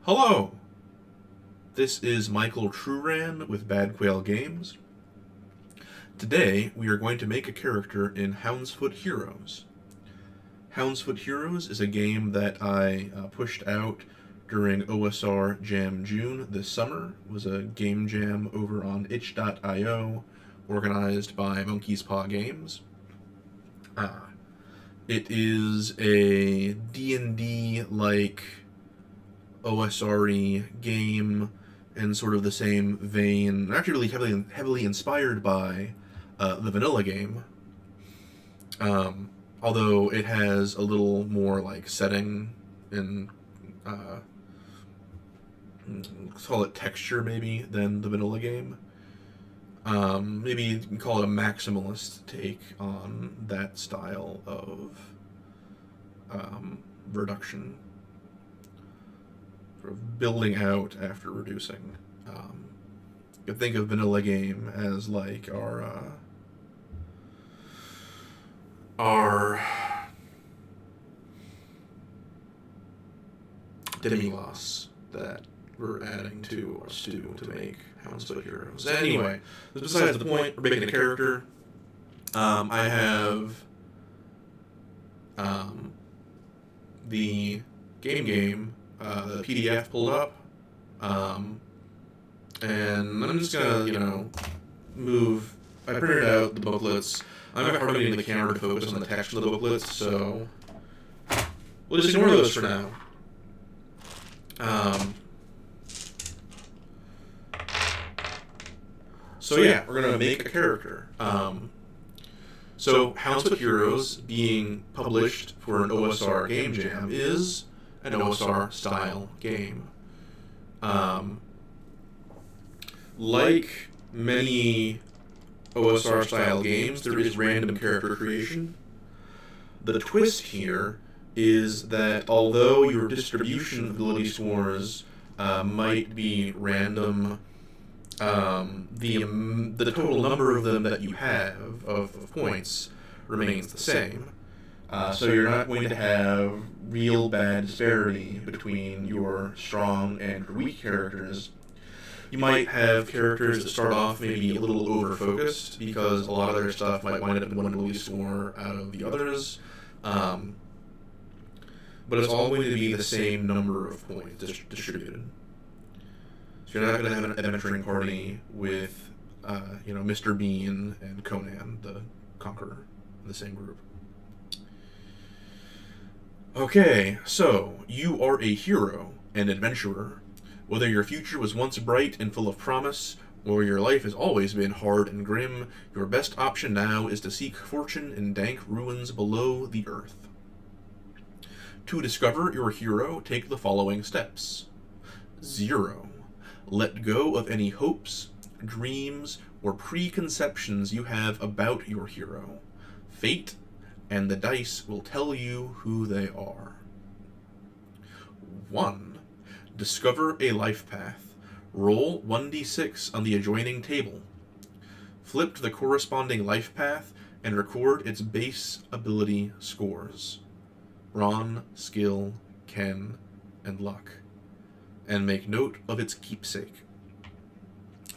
Hello! This is Michael Truran with Bad Quail Games. Today, we are going to make a character in Houndsfoot Heroes. Houndsfoot Heroes is a game that I pushed out during OSR Jam June this summer. It was a game jam over on itch.io, organized by Monkey's Paw Games. It is a D&D-like OSR-y game in sort of the same vein, actually really heavily inspired by the vanilla game. Although it has a little more like setting and let's call it texture maybe than the vanilla game. Maybe you can call it a maximalist take on that style of reduction. Sort of building out after reducing. You could think of vanilla game as like our demi-glace that we're adding to our stew to make Houndsfoot Heroes. Anyway, besides the point, we're making a character. I have the game, the PDF pulled up, and I'm just gonna, move. I printed out the booklets. I'm hardly getting the camera to focus on the text of the booklets, so we'll just ignore those for now. So yeah, we're gonna make a character. So Houndsfoot Heroes, being published for an OSR game jam, is an OSR style game. Like many OSR style games, there is random character creation. The twist here is that although your distribution of ability scores might be random, the total number of them that you have of points remains the same. So you're not going to have real bad disparity between your strong and weak characters. You might have characters that start off maybe a little over-focused because a lot of their stuff might wind up in one ability score out of the others. But it's all going to be the same number of points distributed. So you're not going to have an adventuring party with, Mr. Bean and Conan the Conqueror in the same group. Okay, so you are a hero, an adventurer. Whether your future was once bright and full of promise, or your life has always been hard and grim, your best option now is to seek fortune in dank ruins below the earth. To discover your hero, take the following steps. 0. Let go of any hopes, dreams, or preconceptions you have about your hero. Fate and the dice will tell you who they are. 1. Discover a life path. Roll 1d6 on the adjoining table. Flip to the corresponding life path and record its base ability scores. Brawn, skill, ken, and luck. And make note of its keepsake.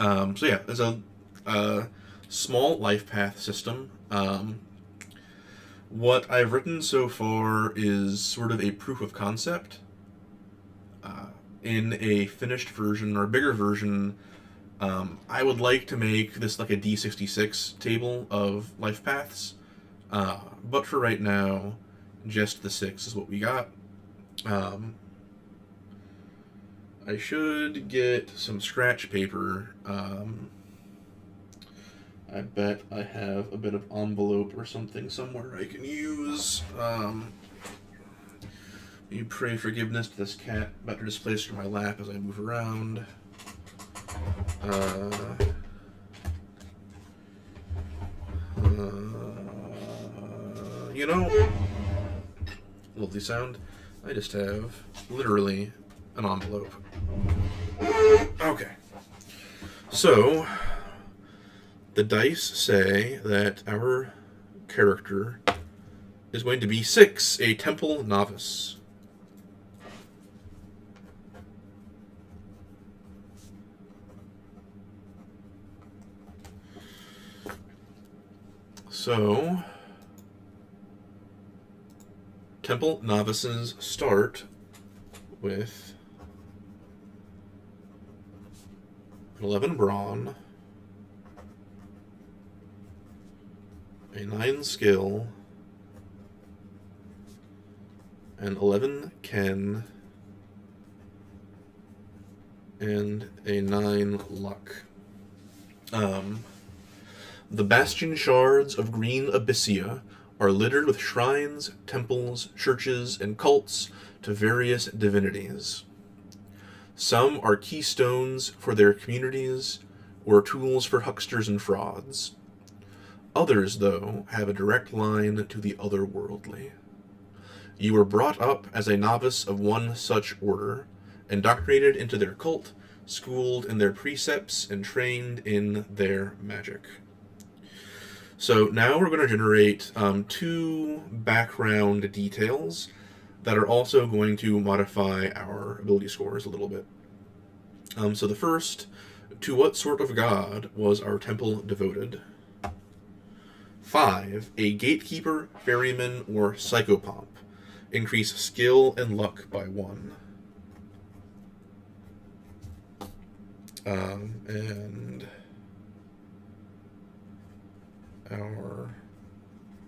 There's a small life path system. What I've written so far is sort of a proof of concept. In a finished version or bigger version, I would like to make this like a D66 table of life paths. But for right now, just the 6 is what we got. I should get some scratch paper. I bet I have a bit of envelope or something somewhere I can use. You pray forgiveness to this cat about to displace from my lap as I move around. Lovely sound. I just have literally an envelope. Okay. So, the dice say that our character is going to be 6, a temple novice. So, Temple novices start with 11 brawn, a 9 skill, an 11 ken, and a 9 luck. The bastion shards of Green Abyssia are littered with shrines, temples, churches, and cults to various divinities. Some are keystones for their communities, or tools for hucksters and frauds. Others, though, have a direct line to the otherworldly. You were brought up as a novice of one such order, indoctrinated into their cult, schooled in their precepts, and trained in their magic. So now we're going to generate 2 background details that are also going to modify our ability scores a little bit. So the first, to what sort of god was our temple devoted? 5, a gatekeeper, ferryman, or psychopomp. Increase skill and luck by 1. And our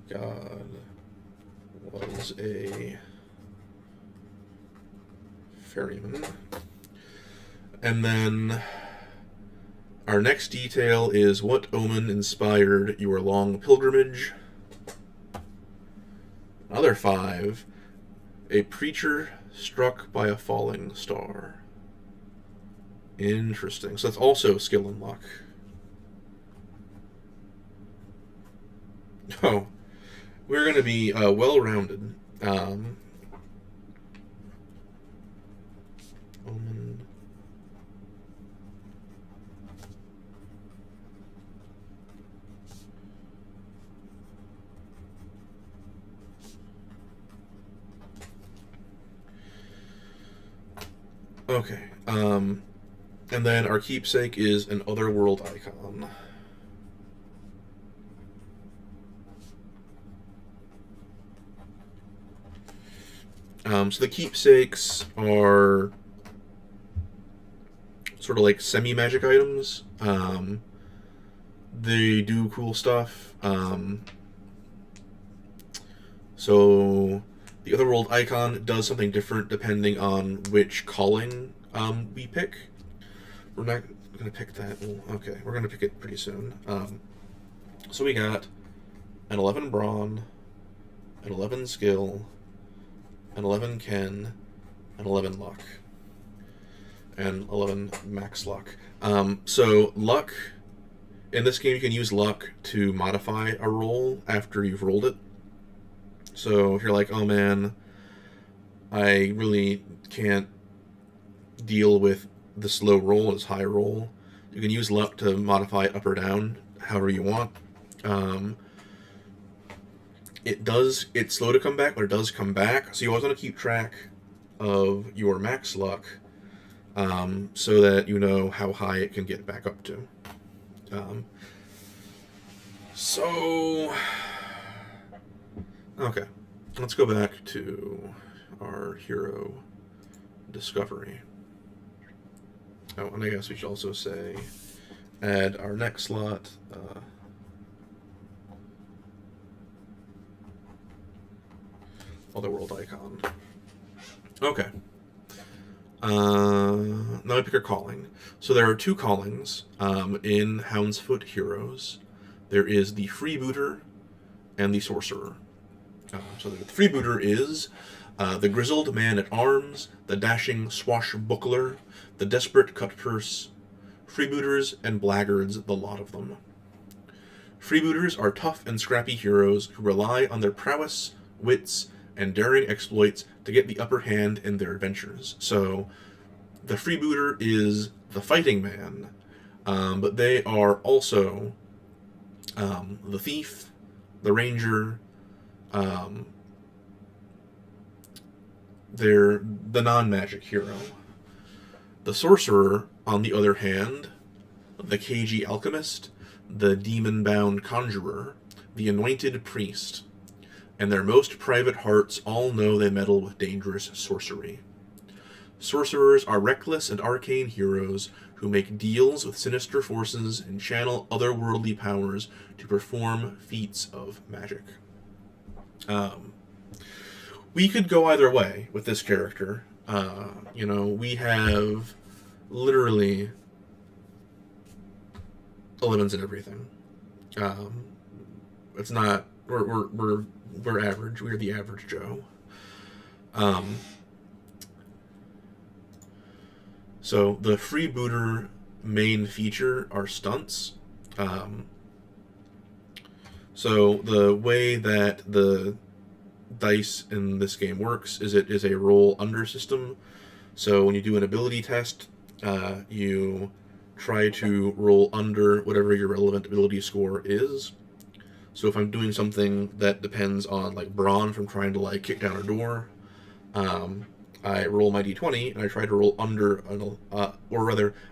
god was a ferryman. And then our next detail is what omen inspired your long pilgrimage. Another 5, a preacher struck by a falling star. Interesting. So that's also skill and luck. Oh, we're going to be well-rounded. Omen. Okay. And then our keepsake is an otherworld icon. So the keepsakes are sort of like semi-magic items. They do cool stuff. So the otherworld icon does something different depending on which calling we pick. We're not going to pick that. Okay, we're going to pick it pretty soon. So we got an 11 brawn, an 11 skill, an 11 ken, an 11 luck, and 11 max luck. So luck, in this game you can use luck to modify a roll after you've rolled it. So if you're like, oh man, I really can't deal with this low roll, this high roll, you can use luck to modify it up or down, however you want. It's slow to come back, but it does come back, so you always want to keep track of your max luck, so that you know how high it can get back up to. Okay, let's go back to our hero discovery. Oh, and I guess we should also say add our next slot. Otherworld icon. Okay. Now I pick a calling. So there are 2 callings in Houndsfoot Heroes. There is the Freebooter and the Sorcerer. So the Freebooter is the grizzled man-at-arms, the dashing swashbuckler, the desperate cut-purse, freebooters and blackguards, the lot of them. Freebooters are tough and scrappy heroes who rely on their prowess, wits, and daring exploits to get the upper hand in their adventures. So the freebooter is the fighting man, but they are also the thief, the ranger, they're the non-magic hero. The sorcerer, on the other hand, the cagey alchemist, the demon-bound conjurer, the anointed priest, and their most private hearts all know they meddle with dangerous sorcery. Sorcerers are reckless and arcane heroes who make deals with sinister forces and channel otherworldly powers to perform feats of magic. We could go either way with this character. We have literally 11s and everything. It's not. We're average. We're the average Joe. So the freebooter main feature are stunts. So the way that the dice in this game works is it is a roll under system. So when you do an ability test, you try to roll under whatever your relevant ability score is. So if I'm doing something that depends on like brawn from trying to like kick down a door, I roll my d20 and I try to roll under I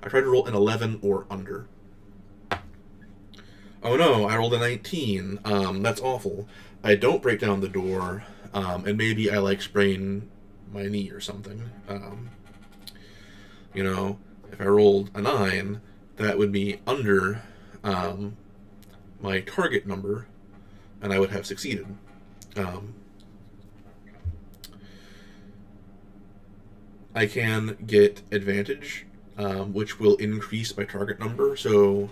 try to roll an 11 or under. Oh no, I rolled a 19. That's awful. I don't break down the door, and maybe I like sprain my knee or something. If I rolled a 9, that would be under my target number, and I would have succeeded. I can get advantage, which will increase my target number. So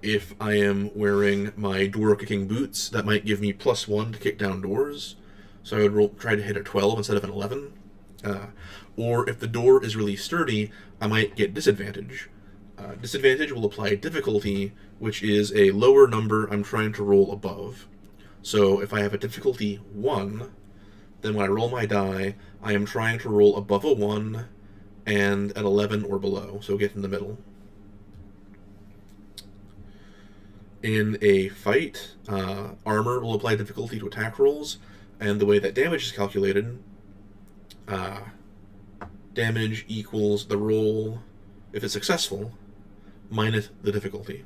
if I am wearing my door-kicking boots, that might give me +1 to kick down doors. So I would try to hit a 12 instead of an 11. Or if the door is really sturdy, I might get disadvantage. Disadvantage will apply difficulty, which is a lower number I'm trying to roll above. So if I have a difficulty 1, then when I roll my die, I am trying to roll above a 1 and an 11 or below, so get in the middle. In a fight, armor will apply difficulty to attack rolls, and the way that damage is calculated, damage equals the roll, if it's successful, minus the difficulty.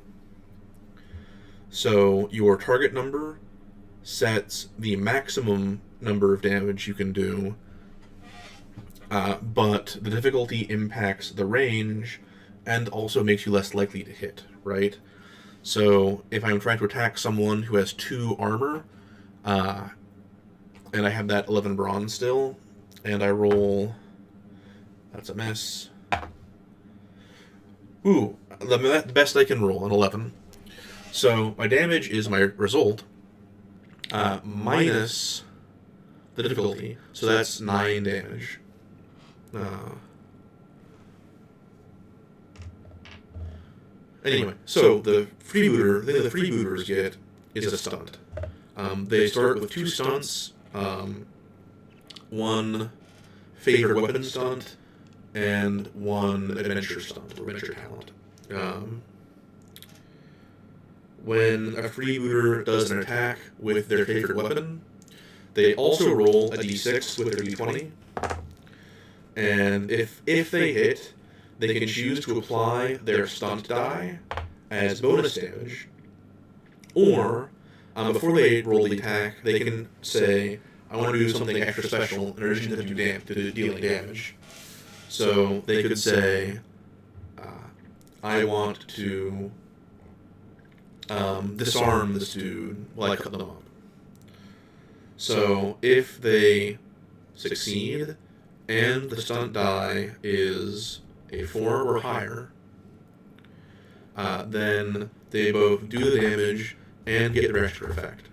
So your target number sets the maximum number of damage you can do, but the difficulty impacts the range and also makes you less likely to hit, right? So if I'm trying to attack someone who has 2 armor, and I have that 11 brawn still, and I roll... That's a miss. Ooh, the best I can roll, an 11. So my damage is my result, minus the difficulty. So that's 9 damage. Anyway, so the thing the freebooters get is a stunt. They start with 2 stunts, 1 favorite weapon stunt, and 1 adventure stunt, or adventure talent. When a freebooter does an attack with their favorite weapon, they also roll a d6 with their d20, and if they hit, they can choose to apply their stunt die as bonus damage, or before they roll the attack, they can say, I want to do something extra special in addition to dealing damage. So they could say, I want to disarm this dude while I cut them up. So if they succeed and the stunt die is a 4 or higher, then they both do the damage and get their extra effect.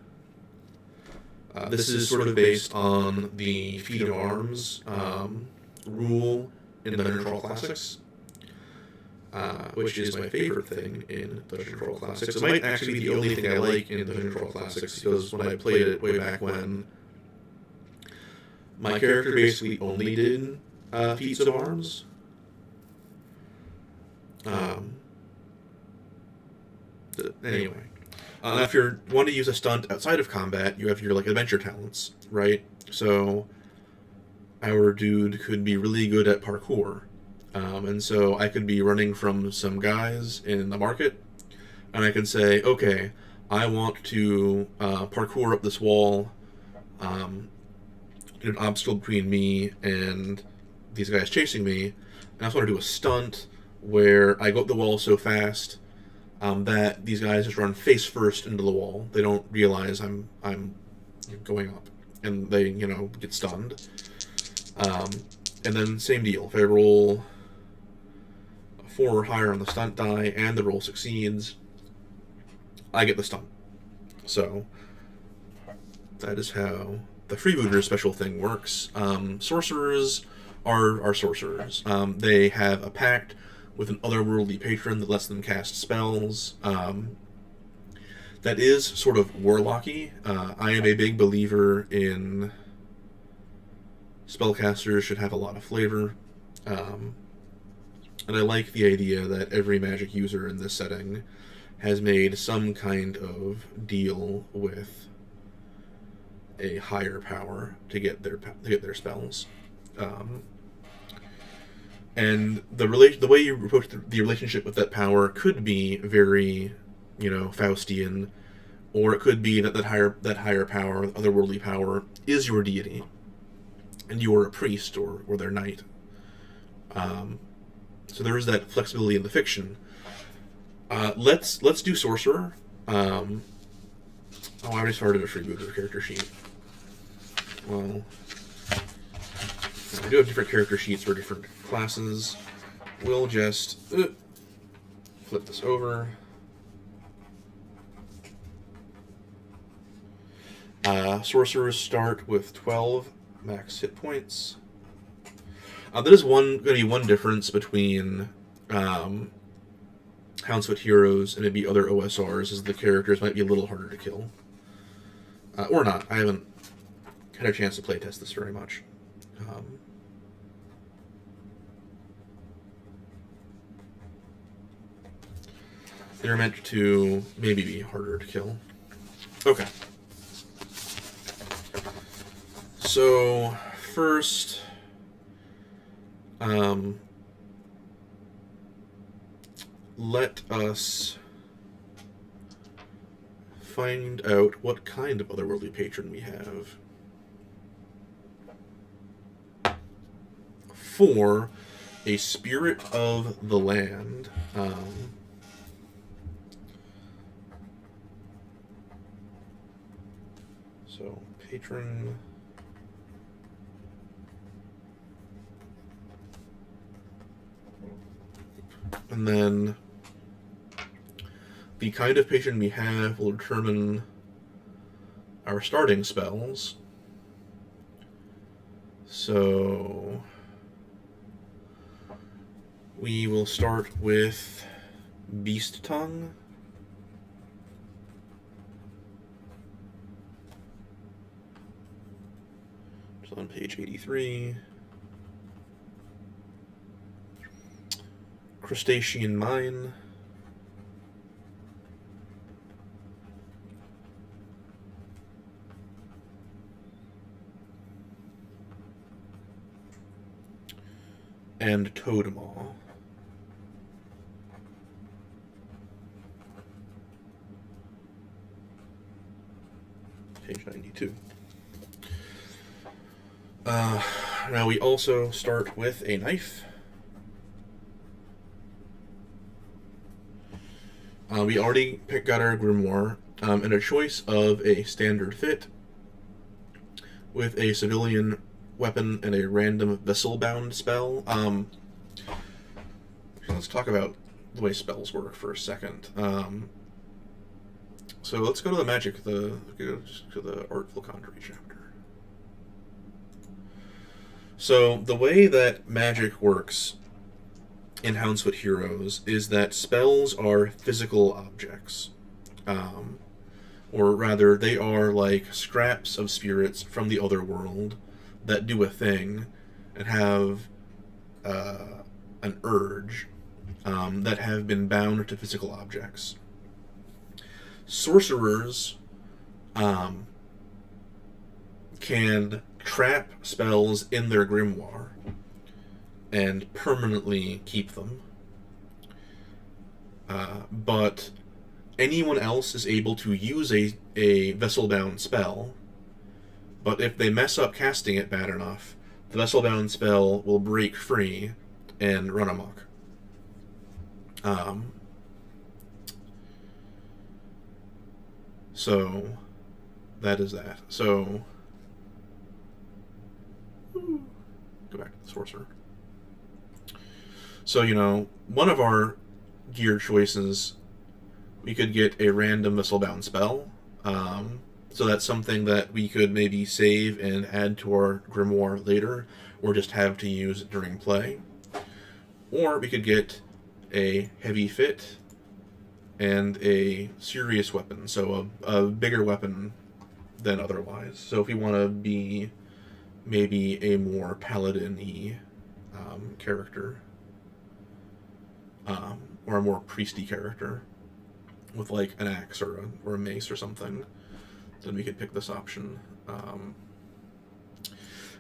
This is sort of based on the feat of arms rule in Dungeon Crawl Classics, which is my favorite thing in Dungeon Crawl Classics. It might actually be the only thing I like in Dungeon Crawl Classics, because when I played it way back when, my character basically only did feats of arms. Anyway, if you want to use a stunt outside of combat, you have your adventure talents, right? So our dude could be really good at parkour, and so I could be running from some guys in the market, and I could say, okay, I want to parkour up this wall, get an obstacle between me and these guys chasing me. And I also want to do a stunt where I go up the wall so fast that these guys just run face first into the wall. They don't realize I'm going up, and they get stunned. And then same deal. If I roll a 4 or higher on the stunt die and the roll succeeds, I get the stunt. So that is how the freebooter special thing works. Sorcerers are sorcerers. They have a pact with an otherworldly patron that lets them cast spells. That is sort of warlocky. I am a big believer in spellcasters should have a lot of flavor. And I like the idea that every magic user in this setting has made some kind of deal with a higher power to get their spells. And the way you approach the relationship with that power could be very, Faustian, or it could be that higher power, otherworldly power, is your deity, and you are a priest or their knight. So there is that flexibility in the fiction. Let's do sorcerer. I already started a freebooter character sheet. Well, I do have different character sheets for different classes. We'll just flip this over. Sorcerers start with 12 max hit points. That is going to be one difference between Houndsfoot Heroes and maybe other OSRs, is the characters might be a little harder to kill. Or not. I haven't had a chance to playtest this very much. They're meant to maybe be harder to kill. Okay. So, first, let us find out what kind of otherworldly patron we have. For a spirit of the land, so patron, and then the kind of patron we have will determine our starting spells. So we will start with Beast Tongue. It's on page 83. Crustacean Mine. And Toademaw. Page 92. Now we also start with a knife. We already got our grimoire, and a choice of a standard fit with a civilian weapon and a random vessel-bound spell. Let's talk about the way spells work for a second. So let's go to the magic, to the Artful Conjuring chapter. So the way that magic works in Houndsfoot Heroes is that spells are physical objects. Or rather, they are like scraps of spirits from the other world that do a thing and have an urge that have been bound to physical objects. Sorcerers can trap spells in their grimoire and permanently keep them. But anyone else is able to use a vessel-bound spell, but if they mess up casting it bad enough, the vessel-bound spell will break free and run amok. So that is that. So go back to the sorcerer. So, one of our gear choices, we could get a random vessel-bound spell. So that's something that we could maybe save and add to our grimoire later, or just have to use during play. Or we could get a heavy fit and a serious weapon, so a bigger weapon than otherwise. So if we want to be maybe a more paladin-y character, or a more priesty character with like an axe or a mace or something, then we could pick this option.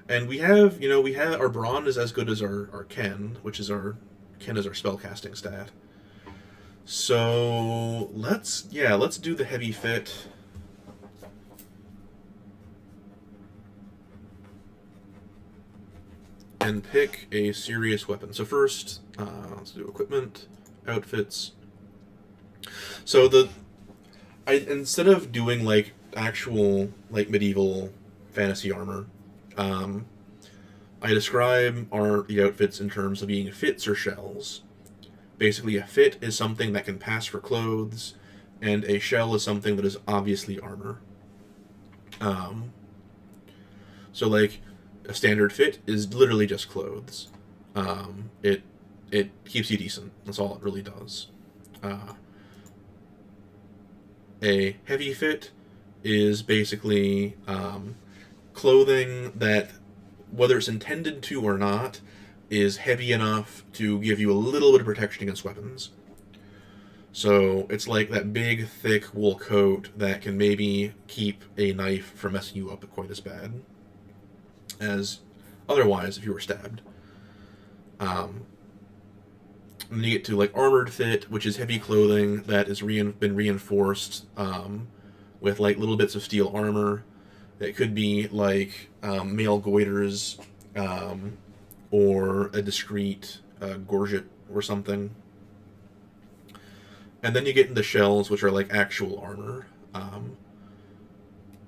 And we have our brawn is as good as our ken, which is our spellcasting stat. So let's do the heavy fit. And pick a serious weapon. So first, let's do equipment, outfits. So instead of doing like actual like medieval fantasy armor, I describe the outfits in terms of being fits or shells. Basically, a fit is something that can pass for clothes, and a shell is something that is obviously armor. So like a standard fit is literally just clothes. It keeps you decent. That's all it really does. A heavy fit is basically clothing that, whether it's intended to or not, is heavy enough to give you a little bit of protection against weapons. So it's like that big, thick wool coat that can maybe keep a knife from messing you up quite as bad as otherwise if you were stabbed. And then you get to like armored fit, which is heavy clothing that has been reinforced with like little bits of steel armor. It could be like mail goiters or a discreet gorget or something. And then you get into shells, which are like actual armor.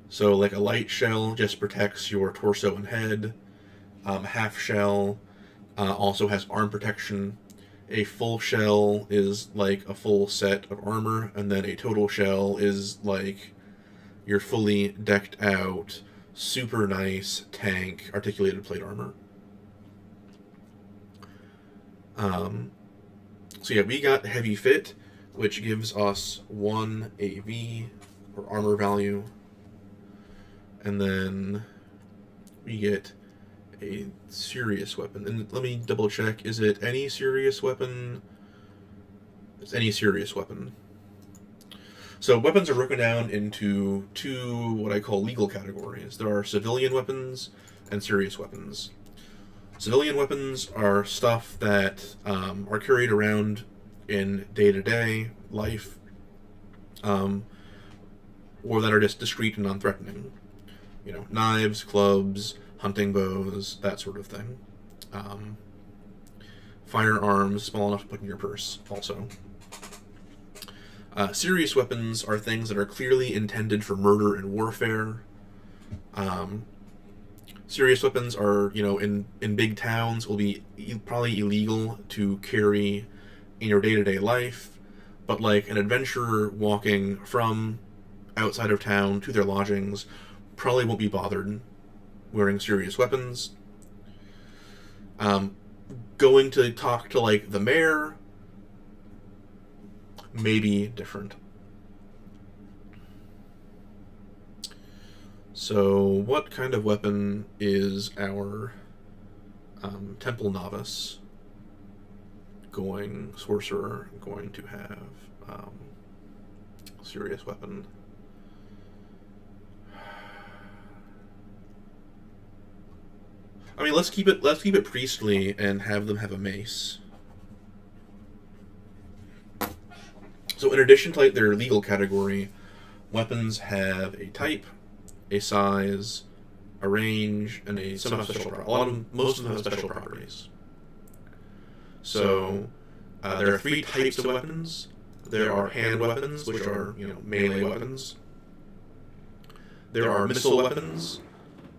So like a light shell just protects your torso and head. Half shell also has arm protection. A full shell is like a full set of armor, and then a total shell is like your fully decked out, super nice tank articulated plate armor. So yeah, we got heavy fit, which gives us 1 AV or armor value, and then we get a serious weapon. And let me double check, is it any serious weapon? It's any serious weapon. So weapons are broken down into 2 what I call legal categories. There are civilian weapons and serious weapons. Civilian weapons are stuff that are carried around in day-to-day life, or that are just discreet and non-threatening. Knives, clubs, hunting bows, that sort of thing. Firearms, small enough to put in your purse, also. Serious weapons are things that are clearly intended for murder and warfare. Serious weapons are, in big towns, will be probably illegal to carry in your day-to-day life, but like an adventurer walking from outside of town to their lodgings probably won't be bothered wearing serious weapons. Going to talk to like the mayor, maybe different. So what kind of weapon is our temple novice sorcerer going to have? Serious weapon. I mean, let's keep it priestly and have them have a mace. So in addition to like their legal category, weapons have a type, a size, a range, and some have special properties. Most of them have special properties. So there are 3 types of weapons. There are hand weapons, which are melee weapons. There are missile weapons,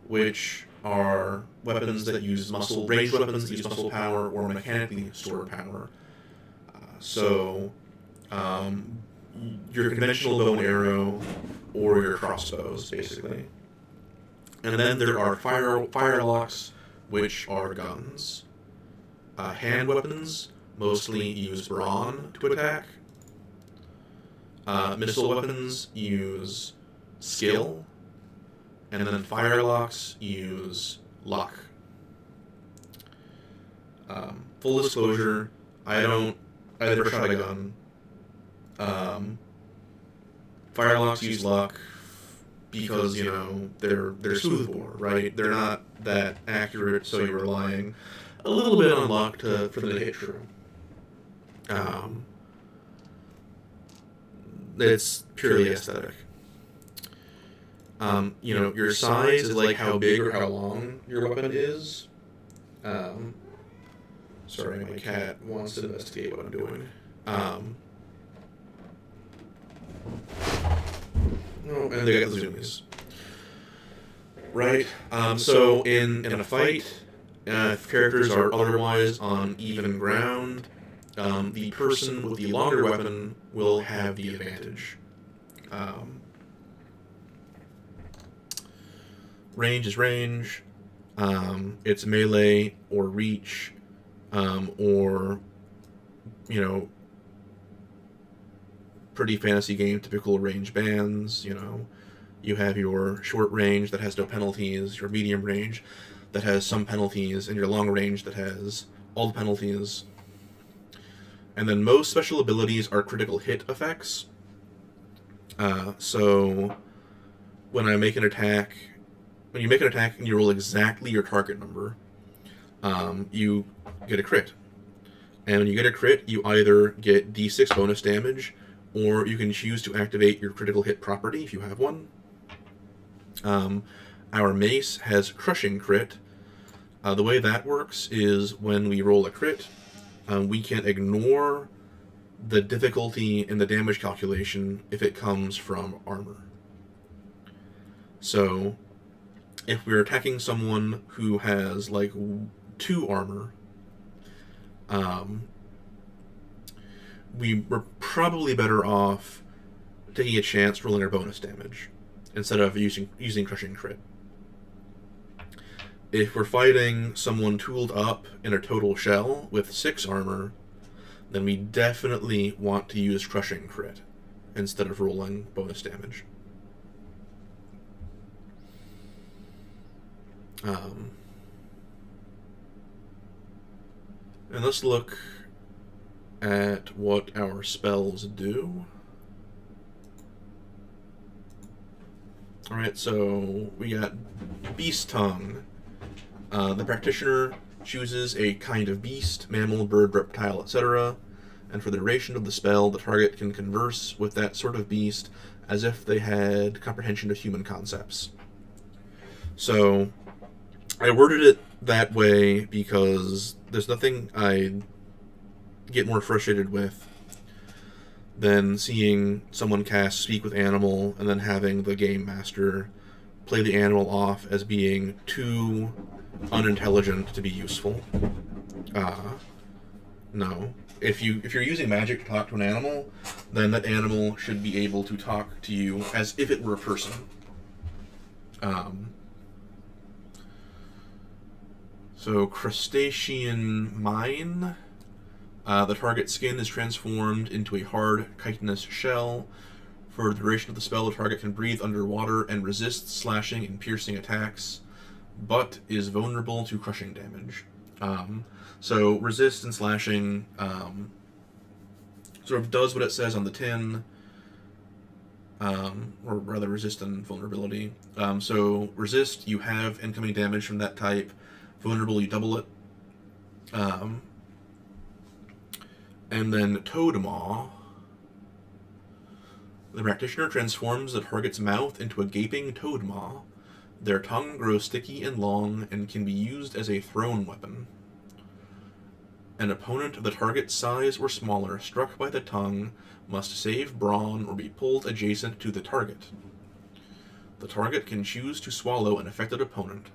which are weapons that use ranged weapons that use muscle power or mechanically stored power. So your conventional bow and arrow or your crossbows, basically. And then there are firelocks, which are guns. Hand weapons mostly use brawn to attack. Missile weapons use skill. And then firelocks use luck. Full disclosure, I never shot a gun. Firelocks use luck because, they're smoothbore, right? They're not that accurate, so you're relying a little bit on luck for them to hit true. It's purely aesthetic. Your size is like how big or how long your weapon is. Sorry, my cat wants to investigate what I'm doing. And they got the zoomies. Right? So in a fight, if characters are otherwise on even ground, the person with the longer weapon will have the advantage. Range is range. It's melee or reach, or pretty fantasy game typical range bands. You have your short range that has no penalties, your medium range that has some penalties, and your long range that has all the penalties. And then most special abilities are critical hit effects. So when you make an attack and you roll exactly your target number, you get a crit. And when you get a crit, you either get d6 bonus damage, or you can choose to activate your critical hit property if you have one. Our mace has crushing crit. The way that works is when we roll a crit, we can ignore the difficulty in the damage calculation if it comes from armor. So if we're attacking someone who has 2 armor, we're probably better off taking a chance rolling our bonus damage instead of using crushing crit. If we're fighting someone tooled up in a total shell with 6 armor, then we definitely want to use crushing crit instead of rolling bonus damage. And let's look at what our spells do. Alright, so we got Beast Tongue. The practitioner chooses a kind of beast, mammal, bird, reptile, etc., and for the duration of the spell, the target can converse with that sort of beast as if they had comprehension of human concepts. So I worded it that way because there's nothing I get more frustrated with than seeing someone cast Speak with Animal and then having the game master play the animal off as being too unintelligent to be useful. No. If you're using magic to talk to an animal, then that animal should be able to talk to you as if it were a person. So Crustacean Mine. The target skin is transformed into a hard, chitinous shell. For the duration of the spell, the target can breathe underwater and resist slashing and piercing attacks, but is vulnerable to crushing damage. So resist and slashing sort of does what it says on the tin, or rather resist and vulnerability. So resist, you have incoming damage from that type. Vulnerable, you double it. And then Toad Maw. The practitioner transforms the target's mouth into a gaping toad maw. Their tongue grows sticky and long and can be used as a thrown weapon. An opponent of the target's size or smaller struck by the tongue must save brawn or be pulled adjacent to the target. The target can choose to swallow an affected opponent.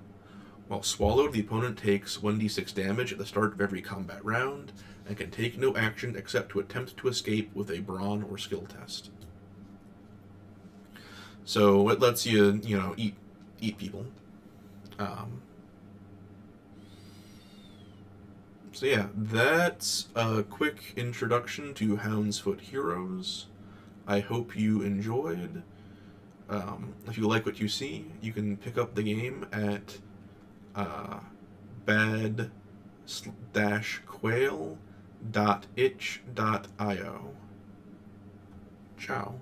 While swallowed, the opponent takes 1d6 damage at the start of every combat round and can take no action except to attempt to escape with a brawn or skill test. So it lets you, eat people. So yeah, that's a quick introduction to Houndsfoot Heroes. I hope you enjoyed. If you like what you see, you can pick up the game at bad-quail.itch.io. Ciao.